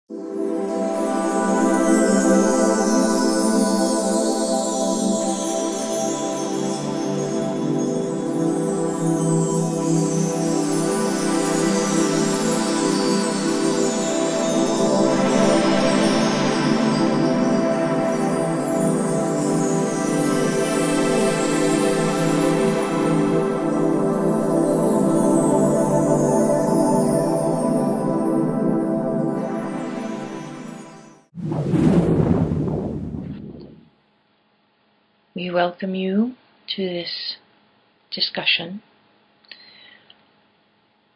We welcome you to this discussion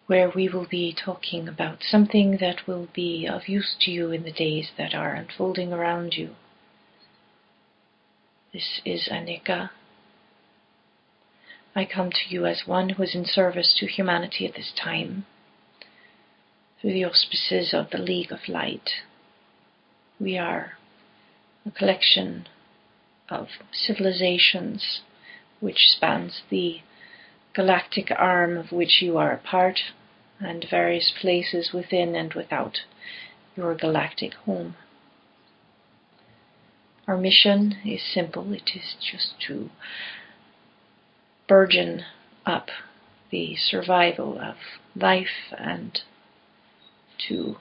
where we will be talking about something that will be of use to you in the days that are unfolding around you. This is Anica. I come to you as one who is in service to humanity at this time through the auspices of the League of Light. We are a collection of civilizations which spans the galactic arm of which you are a part, and various places within and without your galactic home. Our mission is simple. It is just to burgeon up the survival of life and to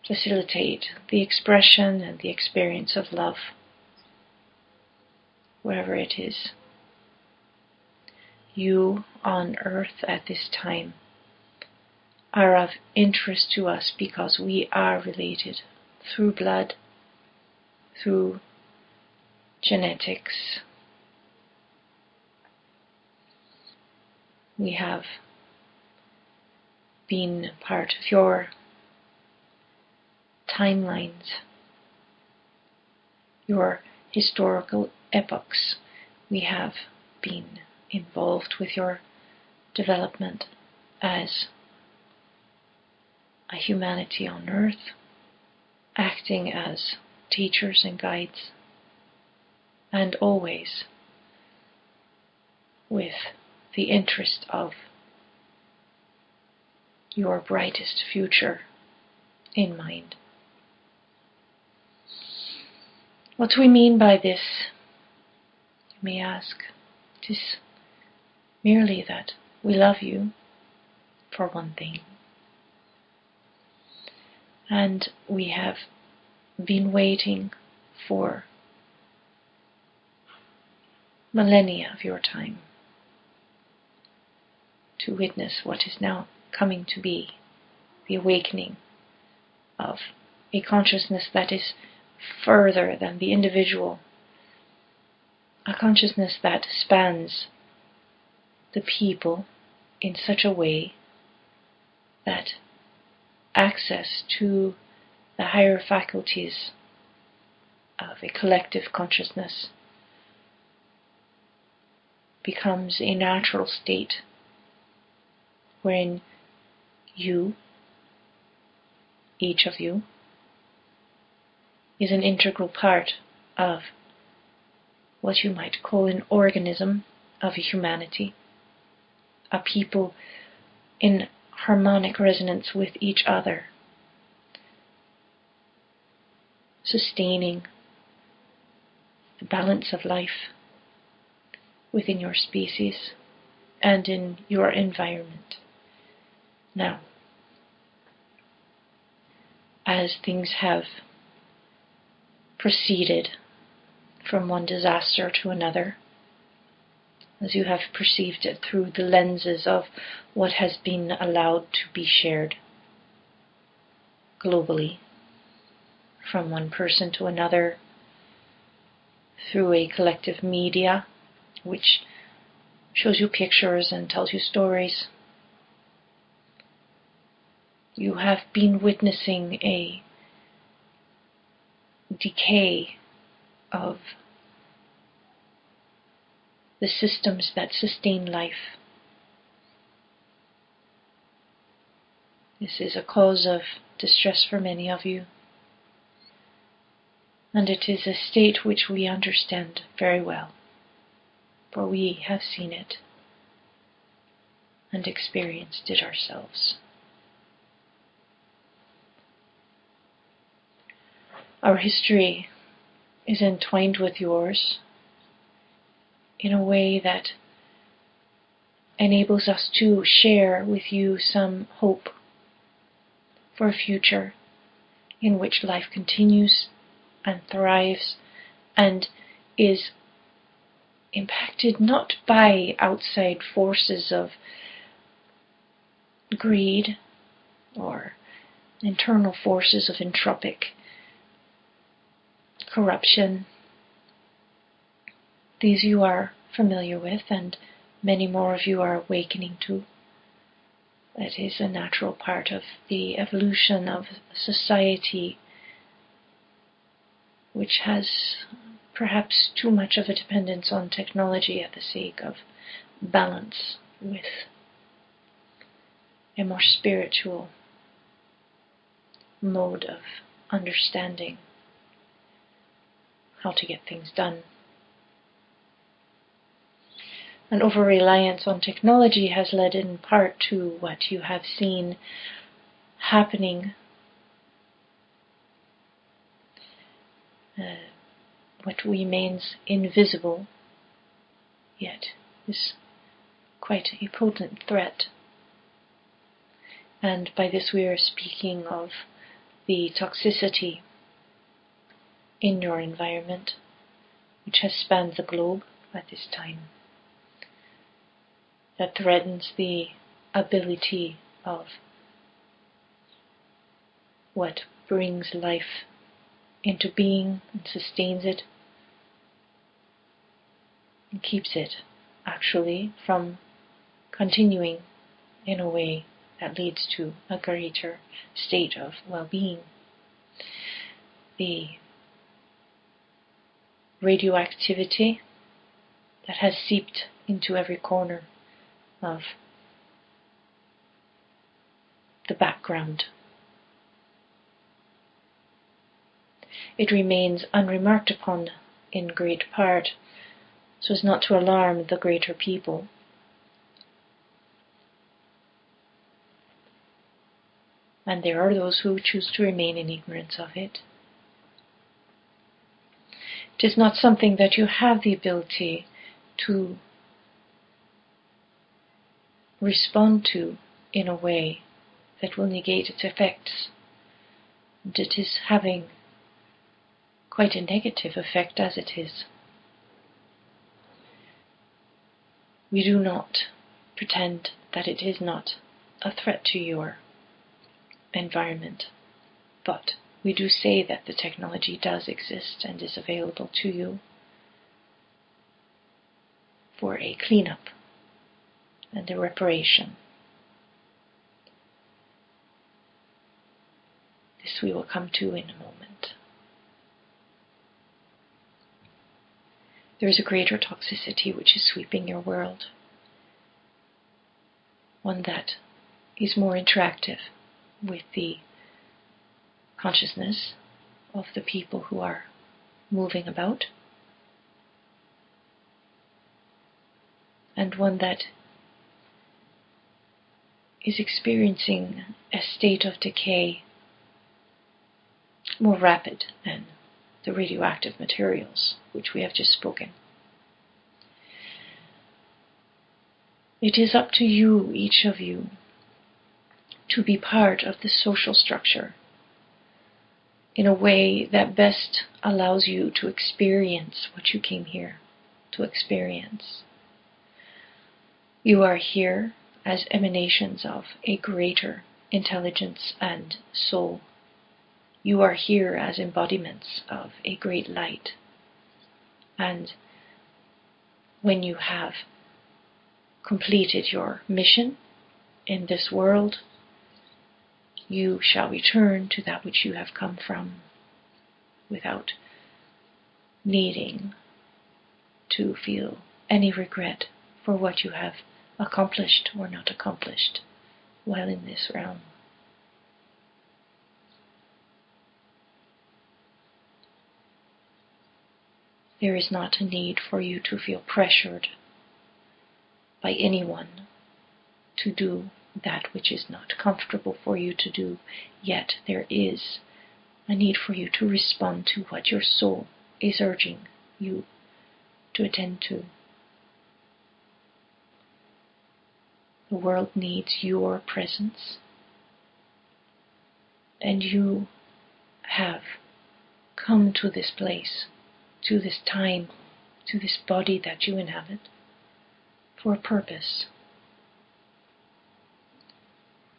facilitate the expression and the experience of love wherever it is. You on earth at this time are of interest to us because we are related through blood, through genetics. We have been part of your timelines, your historical epochs. We have been involved with your development as a humanity on earth, acting as teachers and guides, and always with the interest of your brightest future in mind. What do we mean by this? You may ask. It is merely that we love you, for one thing. And we have been waiting for millennia of your time to witness what is now coming to be, the awakening of a consciousness that is further than the individual, a consciousness that spans the people in such a way that access to the higher faculties of a collective consciousness becomes a natural state wherein you, each of you, is an integral part of what you might call an organism of a humanity, a people in harmonic resonance with each other, sustaining the balance of life within your species and in your environment. Now, as things have proceeded from one disaster to another, as you have perceived it through the lenses of what has been allowed to be shared globally, from one person to another, through a collective media which shows you pictures and tells you stories. You have been witnessing a decay of the systems that sustain life. This is a cause of distress for many of you, and it is a state which we understand very well, for we have seen it and experienced it ourselves. Our history is entwined with yours in a way that enables us to share with you some hope for a future in which life continues and thrives and is impacted not by outside forces of greed or internal forces of entropic corruption. These you are familiar with, and many more of you are awakening to. That is a natural part of the evolution of society, which has perhaps too much of a dependence on technology at the sake of balance with a more spiritual mode of understanding how to get things done. An over-reliance on technology has led in part to what you have seen happening, what remains invisible, yet is quite a potent threat. And by this we are speaking of the toxicity in your environment, which has spanned the globe at this time, that threatens the ability of what brings life into being and sustains it and keeps it actually from continuing in a way that leads to a greater state of well-being. The radioactivity that has seeped into every corner of the background. It remains unremarked upon in great part, so as not to alarm the greater people. And there are those who choose to remain in ignorance of it. It is not something that you have the ability to respond to in a way that will negate its effects. And it is having quite a negative effect as it is. We do not pretend that it is not a threat to your environment, but we do say that the technology does exist and is available to you for a cleanup and a reparation. This we will come to in a moment. There is a greater toxicity which is sweeping your world, one that is more interactive with the consciousness of the people who are moving about, and one that is experiencing a state of decay more rapid than the radioactive materials which we have just spoken. It is up to you, each of you, to be part of the social structure in a way that best allows you to experience what you came here to experience. You are here as emanations of a greater intelligence and soul. You are here as embodiments of a great light. And when you have completed your mission in this world, you shall return to that which you have come from without needing to feel any regret for what you have accomplished or not accomplished while in this realm. There is not a need for you to feel pressured by anyone to do that which is not comfortable for you to do, yet there is a need for you to respond to what your soul is urging you to attend to. The world needs your presence, and you have come to this place, to this time, to this body that you inhabit, for a purpose.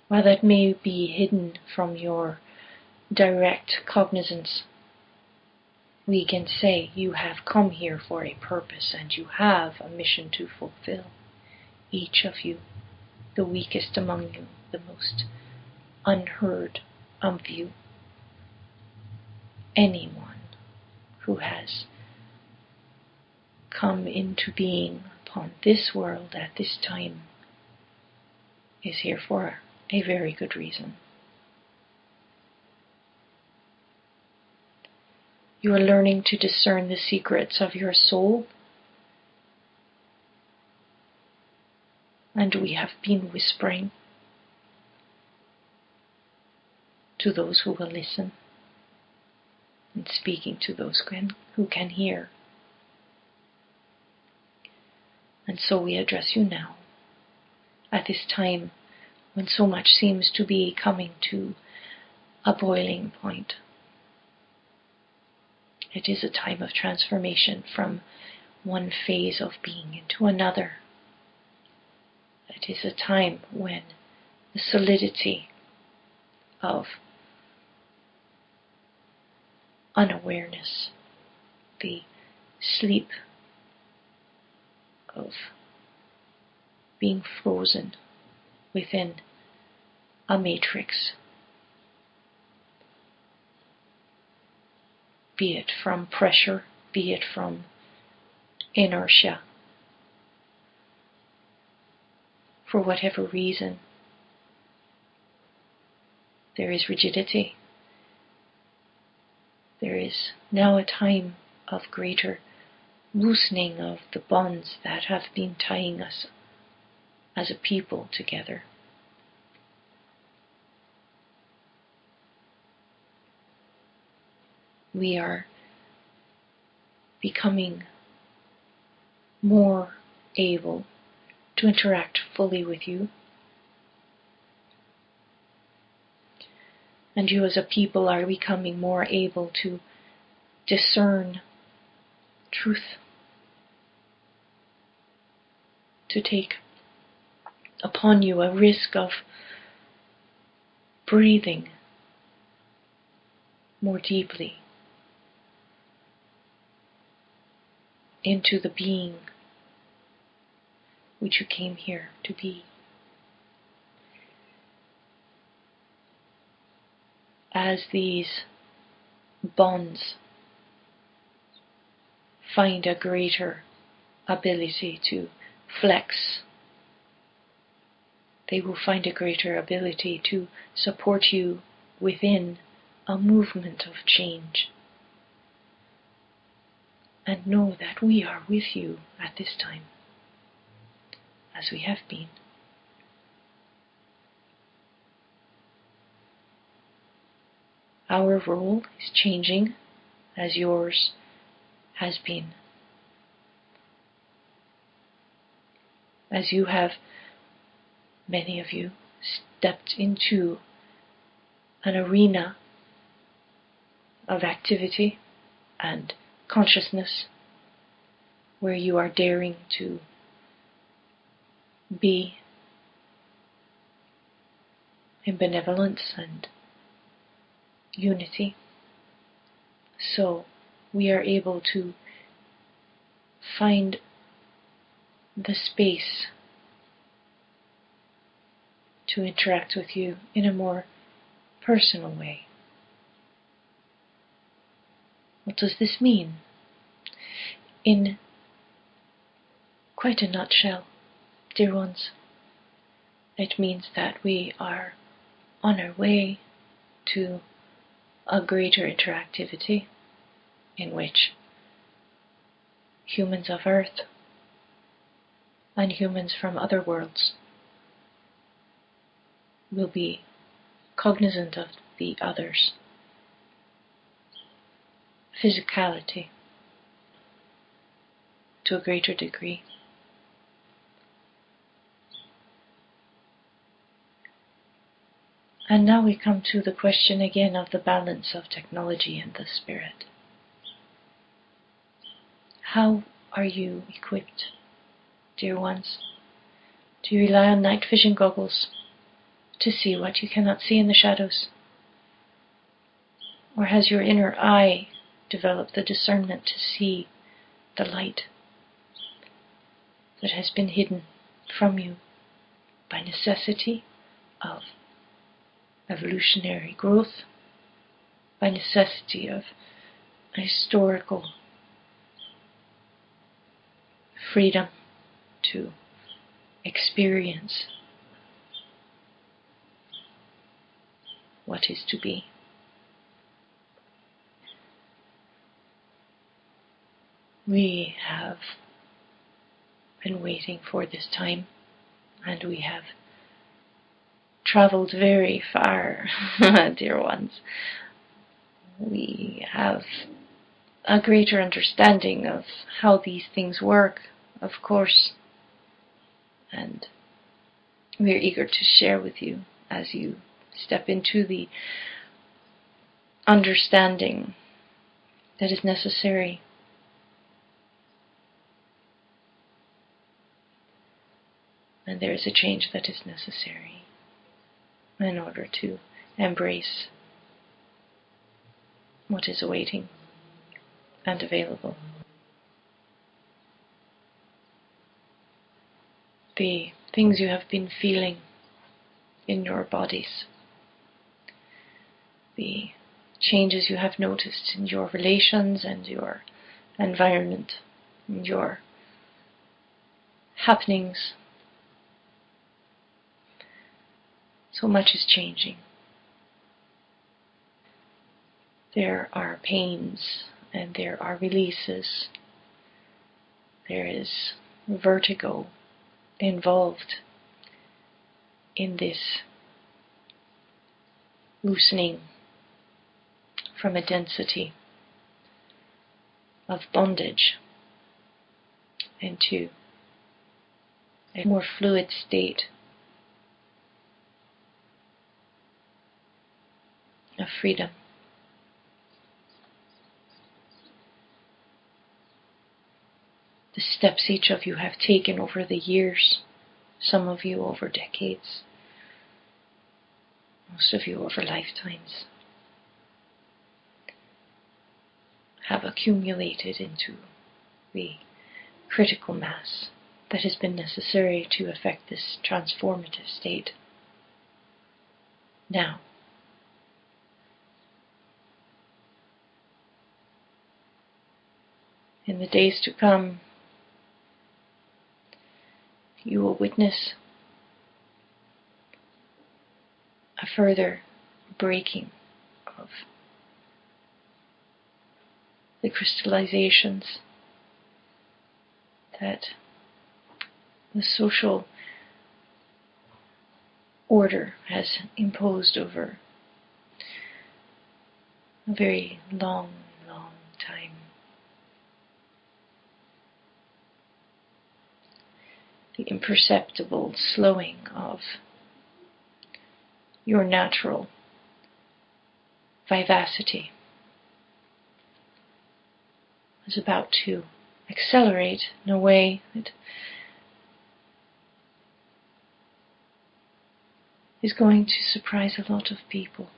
While that may be hidden from your direct cognizance, we can say you have come here for a purpose and you have a mission to fulfill. Each of you, the weakest among you, the most unheard of you, anyone who has come into being upon this world at this time is here for a very good reason. You are learning to discern the secrets of your soul, and we have been whispering to those who will listen and speaking to those who can hear. And so we address you now, at this time when so much seems to be coming to a boiling point. It is a time of transformation from one phase of being into another. It is a time when the solidity of unawareness, the sleep of being frozen within a matrix, be it from pressure, be it from inertia, for whatever reason, there is rigidity. There is now a time of greater loosening of the bonds that have been tying us as a people together. We are becoming more able to interact fully with you. And you as a people are becoming more able to discern truth, to take upon you a risk of breathing more deeply into the being which you came here to be. As these bonds find a greater ability to flex, they will find a greater ability to support you within a movement of change. And know that we are with you at this time, as we have been. Our role is changing as yours has been. As you have, many of you, stepped into an arena of activity and consciousness where you are daring to be in benevolence and unity. So we are able to find the space to interact with you in a more personal way. What does this mean? In quite a nutshell, dear ones, it means that we are on our way to a greater interactivity in which humans of Earth and humans from other worlds will be cognizant of the others physicality to a greater degree. And now we come to the question again of the balance of technology and the spirit. How are you equipped, dear ones? Do you rely on night vision goggles to see what you cannot see in the shadows? Or has your inner eye developed the discernment to see the light that has been hidden from you by necessity of evolutionary growth, by necessity of historical freedom to experience what is to be? We have been waiting for this time, and we have traveled very far, dear ones. We have a greater understanding of how these things work, of course, and we're eager to share with you as you step into the understanding that is necessary. And there is a change that is necessary in order to embrace what is awaiting and available. The things you have been feeling in your bodies, the changes you have noticed in your relations and your environment, and your happenings. So much is changing. There are pains and there are releases. There is vertigo involved in this loosening from a density of bondage into a more fluid state of freedom. The steps each of you have taken over the years, some of you over decades, most of you over lifetimes, have accumulated into the critical mass that has been necessary to effect this transformative state. Now, in the days to come, you will witness a further breaking of the crystallizations that the social order has imposed over a very long time. The imperceptible slowing of your natural vivacity is about to accelerate in a way that is going to surprise a lot of people.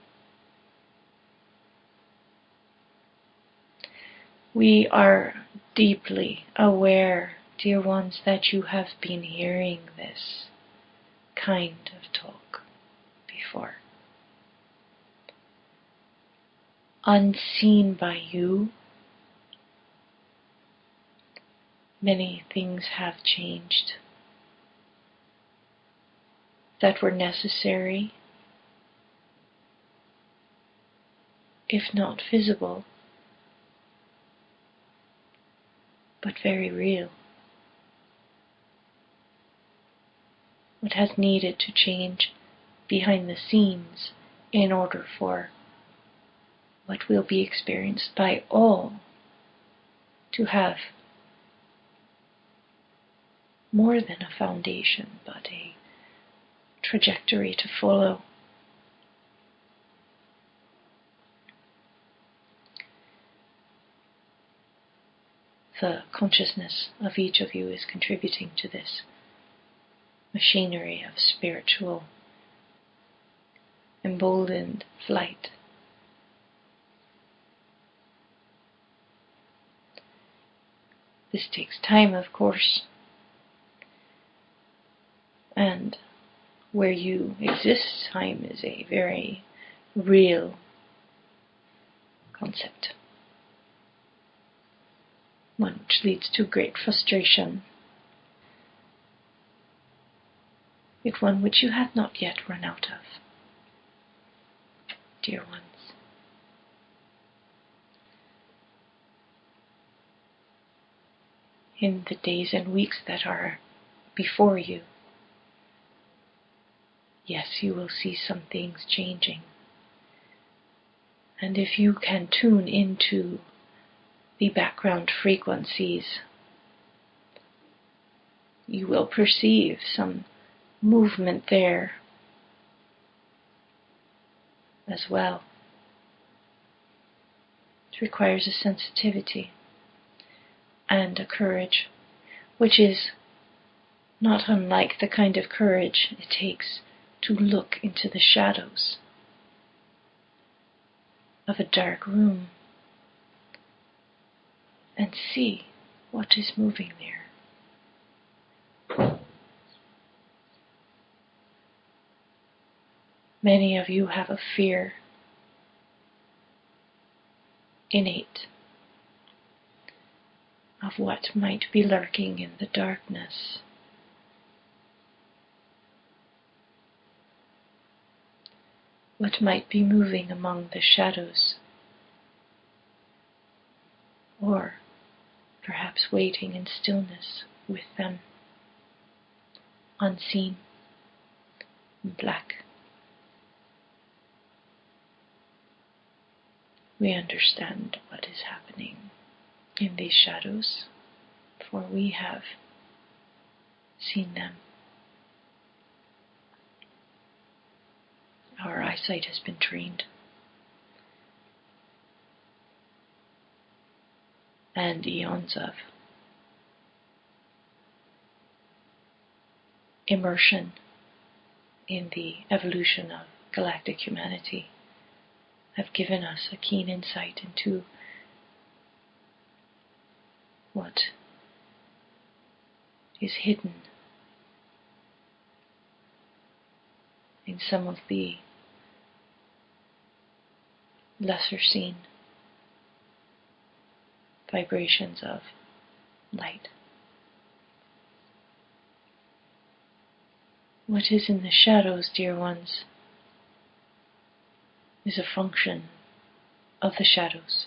We are deeply aware, dear ones, that you have been hearing this kind of talk before. Unseen by you, many things have changed that were necessary, if not visible, but very real. What has needed to change behind the scenes in order for what will be experienced by all to have more than a foundation, but a trajectory to follow. The consciousness of each of you is contributing to this machinery of spiritual, emboldened flight. This takes time, of course, and where you exist, time is a very real concept, one which leads to great frustration, yet one which you have not yet run out of, dear ones. In the days and weeks that are before you, yes, you will see some things changing. And if you can tune into the background frequencies, you will perceive some movement there as well. It requires a sensitivity and a courage, which is not unlike the kind of courage it takes to look into the shadows of a dark room and see what is moving there. Many of you have a fear innate of what might be lurking in the darkness. What might be moving among the shadows, or perhaps waiting in stillness with them, unseen, in black. We understand what is happening in these shadows, for we have seen them. Our eyesight has been trained, and eons of immersion in the evolution of galactic humanity have given us a keen insight into what is hidden in some of the lesser seen vibrations of light. What is in the shadows, dear ones, is a function of the shadows.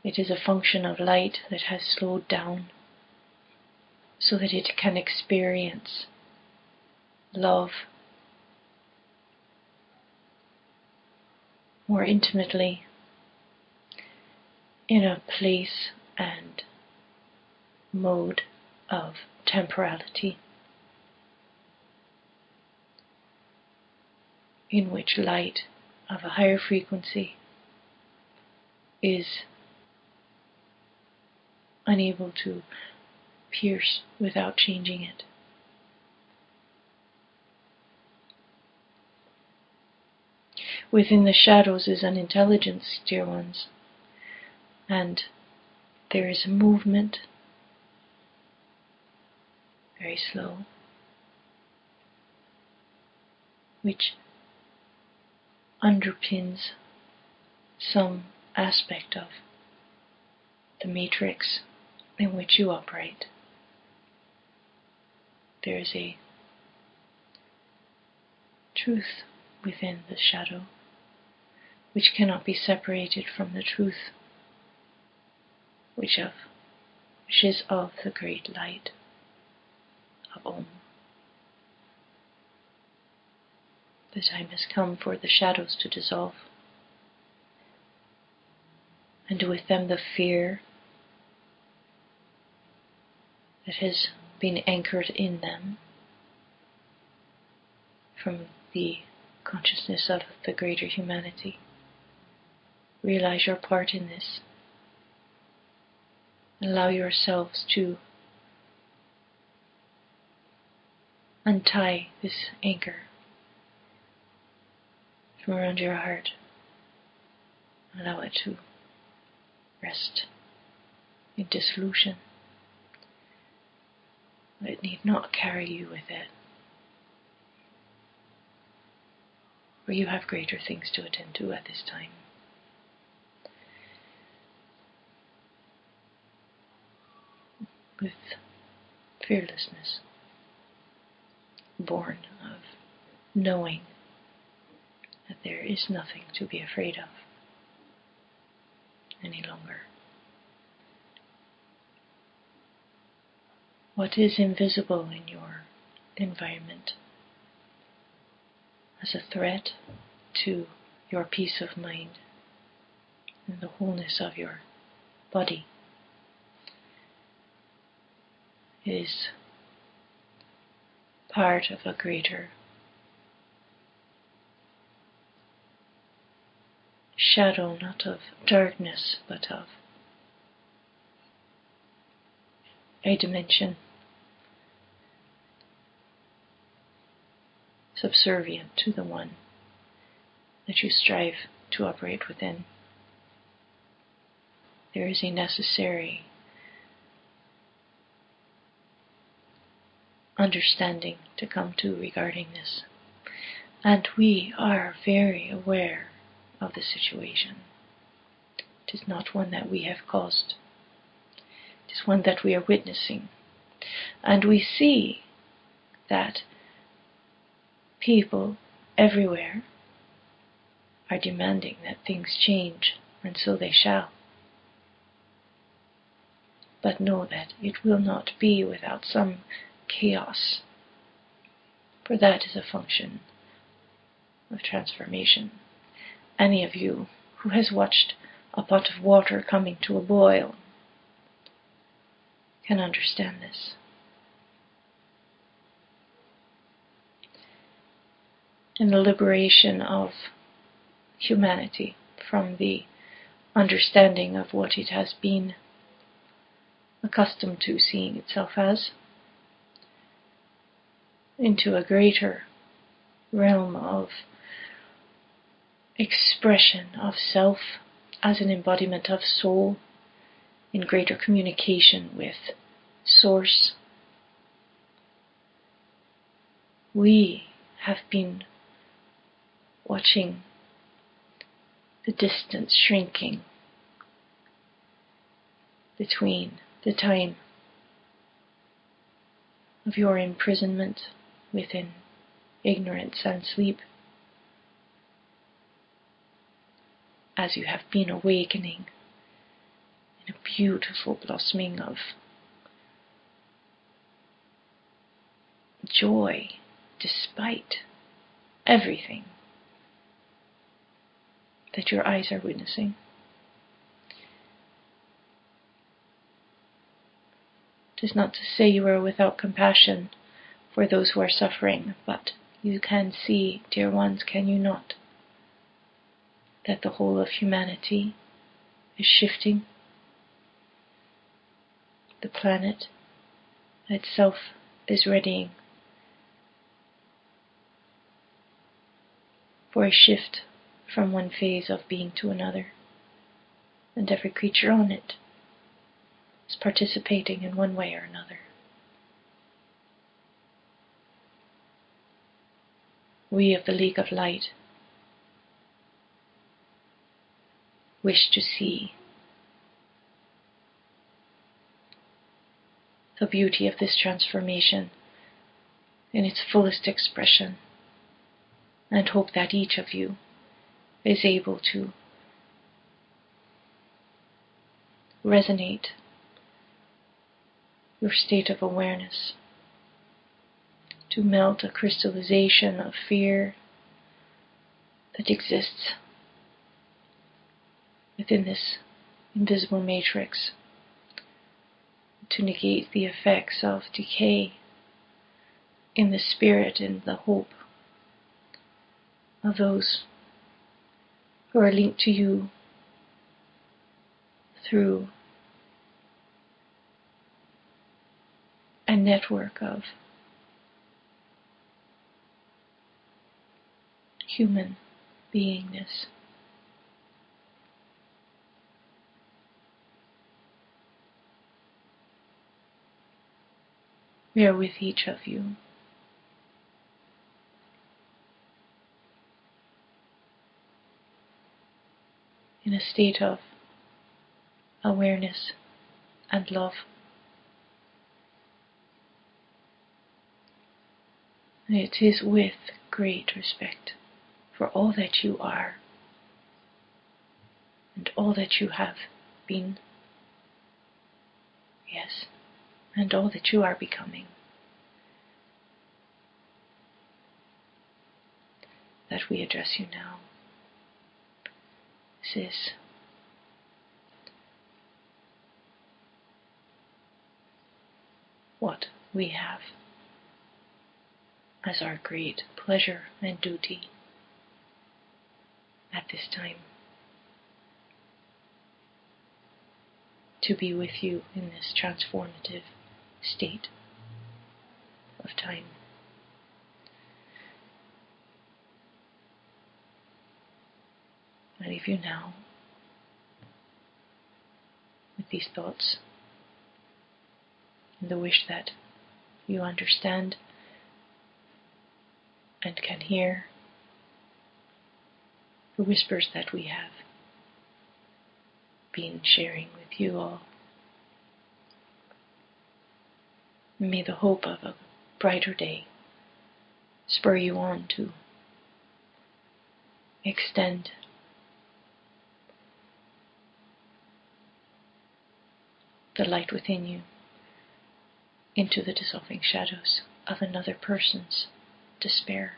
It is a function of light that has slowed down so that it can experience love more intimately in a place and mode of temporality in which light of a higher frequency is unable to pierce without changing it. Within the shadows is an intelligence, dear ones, and there is a movement, very slow, which underpins some aspect of the matrix in which you operate. There is a truth within the shadow which cannot be separated from the truth which is of the great light of Om. The time has come for the shadows to dissolve, and with them the fear that has been anchored in them from the consciousness of the greater humanity. Realize your part in this. Allow yourselves to untie this anchor from around your heart. Allow it to rest in dissolution. It need not carry you with it, for you have greater things to attend to at this time. With fearlessness, born of knowing that there is nothing to be afraid of any longer. What is invisible in your environment as a threat to your peace of mind and the wholeness of your body is part of a greater shadow, not of darkness, but of a dimension subservient to the one that you strive to operate within. There is a necessary understanding to come to regarding this. And we are very aware of the situation. It is not one that we have caused. It is one that we are witnessing. And we see that people everywhere are demanding that things change, and so they shall. But know that it will not be without some chaos, for that is a function of transformation. Any of you who has watched a pot of water coming to a boil can understand this. In the liberation of humanity from the understanding of what it has been accustomed to seeing itself as, into a greater realm of expression of self as an embodiment of soul, in greater communication with Source. We have been watching the distance shrinking between the time of your imprisonment within ignorance and sleep, as you have been awakening in a beautiful blossoming of joy despite everything that your eyes are witnessing. It is not to say you are without compassion for those who are suffering, but you can see, dear ones, can you not, that the whole of humanity is shifting? The planet itself is readying for a shift from one phase of being to another, and every creature on it is participating in one way or another. We of the League of Light wish to see the beauty of this transformation in its fullest expression, and hope that each of you is able to resonate your state of awareness, to melt a crystallization of fear that exists within this invisible matrix to negate the effects of decay in the spirit and the hope of those who are linked to you through a network of human beingness. We are with each of you. In a state of awareness and love. And it is with great respect for all that you are and all that you have been. Yes, and all that you are becoming. That we address you now. This is what we have as our great pleasure and duty at this time. To be with you in this transformative state of time. I leave you now with these thoughts and the wish that you understand and can hear the whispers that we have been sharing with you all. May the hope of a brighter day spur you on to extend the light within you into the dissolving shadows of another person's despair.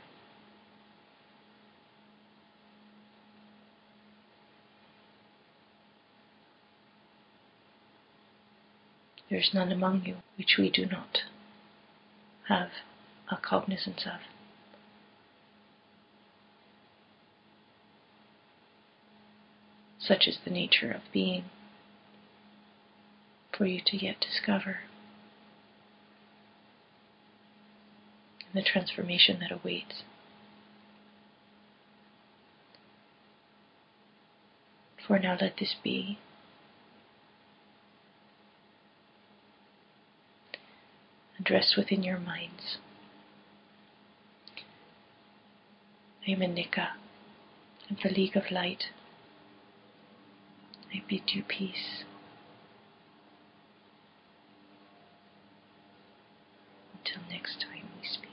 There is none among you which we do not have a cognizance of. Such is the nature of being for you to yet discover, and the transformation that awaits. For now, let this be. And rest within your minds. I am Anica, of the League of Light. I bid you peace. Until next time we speak.